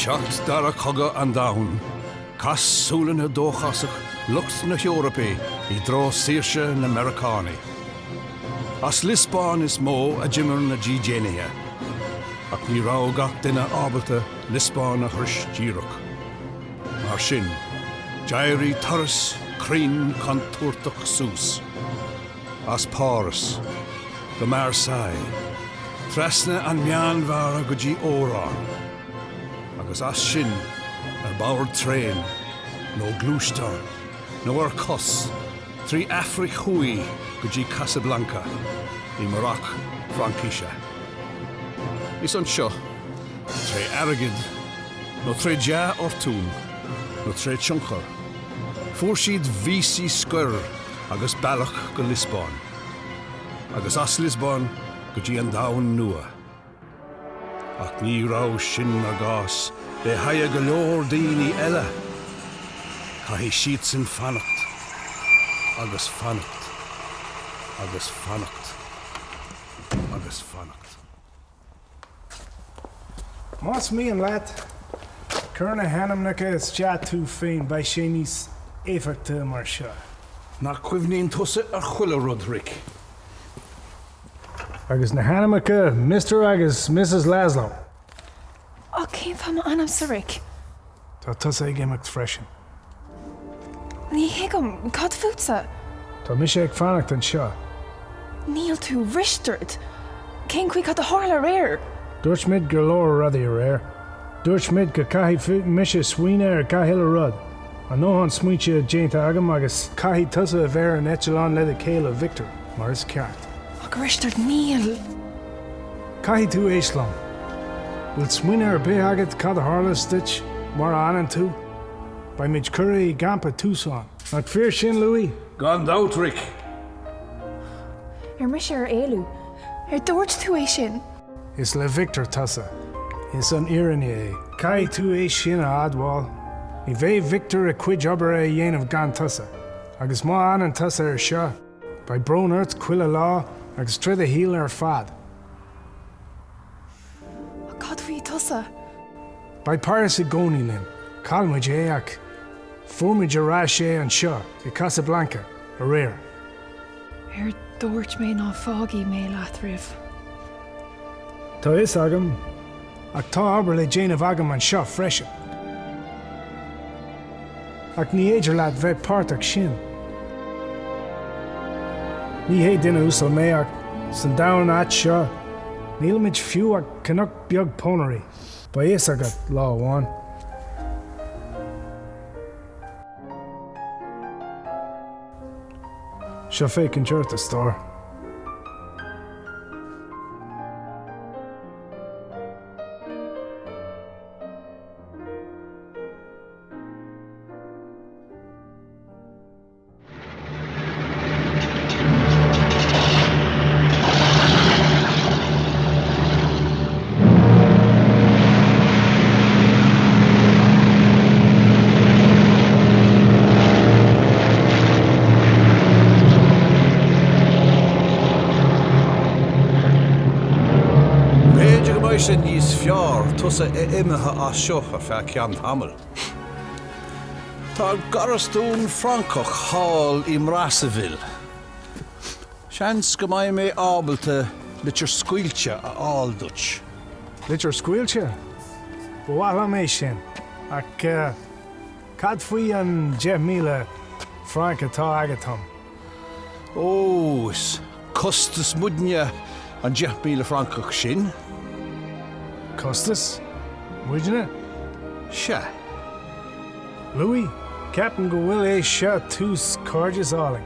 Teacht dar a coga an dahan, cas súlan na dóchasach lucht na Europé I dro saoirse na Americani. As Lisbon is mó a jimmer na G-Génithe, ach ní rá gach duine ábalta Lisbon a thuris díreach. Mar sin, Jairí Torres Crín chun tuairteach sús. As Paris, go Marseille, Tresna an meanmhara go dtí órán. Agus as sin, ar báir tréin, nó glúisteán, nó ar cos, trí Afric chuí go dtí Casablanca, I Morocco, Frankíse. Is an seo, tré airgid, nó tré deá ortún, nó tré tionchar. Fuair siad vísí scuir agus bailach go Lisbon. Agus as Lisbon go dtí an dahan nua. Ach ní rá sin a gás, le haigh go leor daoine eile. Caithfidh siad san fannacht, agus fannacht, agus fannacht, agus fannacht. Más míon leat, Curna hanamnacha is teacht tú féin ba sé níos éifeachta mar seo. Na cuimhníonn tusa ar chuile rud, Rick. Agus na hanamacha, Mr. agus Mrs. Laszlo. Ó, céim fam anam sa Rick. Tá tusa ag imeacht freisin. Ní hiigem, cad futsa. Tá mis ag fannacht an seo. Níl tú ristert. Cén cuí cad a hála réir. Dúirt mid go leor rudaí a réir. Dúirt mid go caithfidh fuit mise swine ar caithfidh a rud. An nóhan smuointe déanta agam agus caithfidh tusa a bheith an eitileán le a céile Victor, mar is ceart. Ach ristert níl. Caithfidh tú éislam. Bhfuil smuoine ar bith agat cad a hála stitch mar anan tú. Ba mid curaí gampa túsáin. Ach fear sin, Louis? Gan dát, Rick. Mis ar éilú. Dúirt tú é sin. Is le Victor tusa. Is an iirine é. Caithfidh tú é sin a adháil. Ní bheith Victor a cuid obair é dhéanamh gan tusa. Agus má anan tusa ar seo. Ba brón ort cuile lá agus tríd a híal ar fad. Cad faoi tusa. Ba páras I gcónaí linn. Calmuid é ach fuairmuid a rá sé an seo I Casablanca a réir. Dúirt mé ná fágaí mé leat rih. Tá is agam, ach tá aber le déanamh agam an seo freisin. Ach ní éidir leat bheith páirteach sin. Ní hé duine úsal mé ach san dahan at seo. Níl muid fiú ach cnoc beag pónarí. Ba is agat lá amháin. Seo fécinn teirta stór. Sin níos fear tusa imethe as seo a feadh ceann tamil. Tá garastún Francach háil I Mrasaville. Seans go mbeidh mé ábalta litir scuilte a áldúit. Litir scuilte? Ba bhhail mé sin. Ach cad faoi an 10,000 franc atá agatam. Ó, is costas mudne an 10,000 Francach sin? Costas? Muidne? Se. Louis, Captain go bhfuil é seo tús cordis áling.